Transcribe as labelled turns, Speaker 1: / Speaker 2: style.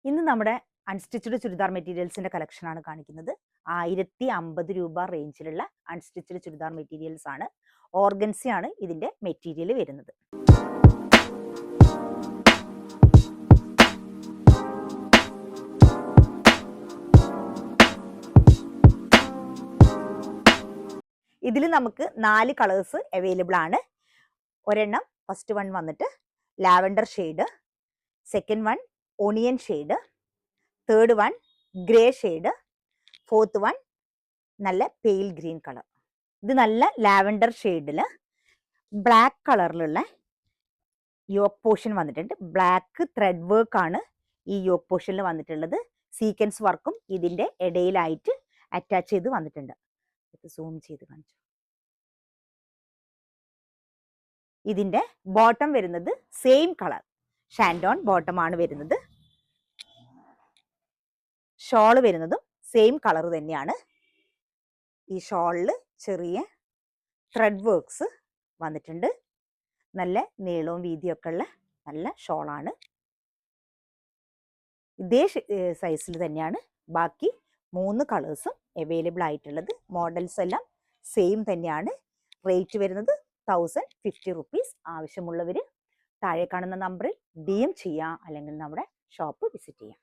Speaker 1: ഇന്ന് നമ്മുടെ unstitched churidar മെറ്റീരിയൽസിന്റെ collection ആണ് കാണിക്കുന്നത്. 1050 രൂപ റേഞ്ചിലുള്ള അൺസ്റ്റിച്ചഡ് ചുരിദാർ മെറ്റീരിയൽസ് ആണ്. ഓർഗൻസിയാണ് ഇതിന്റെ മെറ്റീരിയൽ വരുന്നത്. ഇതിൽ നമുക്ക് 4 കളേഴ്സ് അവൈലബിൾ ആണ്. ഒരെണ്ണം ഫസ്റ്റ് വൺ വന്നിട്ട് lavender shade, second one onion shade, third one gray shade, fourth one നല്ല പെയിൽ ഗ്രീൻ കളർ. ഇത് നല്ല ലാവൻഡർ ഷെയ്ഡില് ബ്ലാക്ക് കളറിലുള്ള യോക്ക് പോർഷൻ വന്നിട്ടുണ്ട്. ബ്ലാക്ക് ത്രെഡ് വർക്ക് ആണ് ഈ യോക്ക് പോർഷനിൽ വന്നിട്ടുള്ളത്. സീക്വൻസ് വർക്കും ഇതിന്റെ ഇടയിലായിട്ട് അറ്റാച്ച് ചെയ്ത് വന്നിട്ടുണ്ട്. സൂം ചെയ്ത് കാണിച്ചു. ഇതിന്റെ ബോട്ടം വരുന്നത് സെയിം കളർ ഷാൻഡോൺ ബോട്ടം ആണ് വരുന്നത്. ഷോള് വരുന്നതും സെയിം കളർ തന്നെയാണ്. ഈ ഷോളില് ചെറിയ ത്രെഡ് വർക്ക്സ് വന്നിട്ടുണ്ട്. നല്ല നീളവും വീതിയൊക്കെ ഉള്ള നല്ല ഷോളാണ്. ഇതേ സൈസിൽ തന്നെയാണ് ബാക്കി 3 കളേഴ്സും അവൈലബിൾ ആയിട്ടുള്ളത്. മോഡൽസ് എല്ലാം സെയിം തന്നെയാണ്. റേറ്റ് വരുന്നത് 1050 റുപ്പീസ്. ആവശ്യമുള്ളവർ താഴെ കാണുന്ന നമ്പറിൽ DM ചെയ്യാം, അല്ലെങ്കിൽ നമ്മുടെ ഷോപ്പ് വിസിറ്റ് ചെയ്യാം.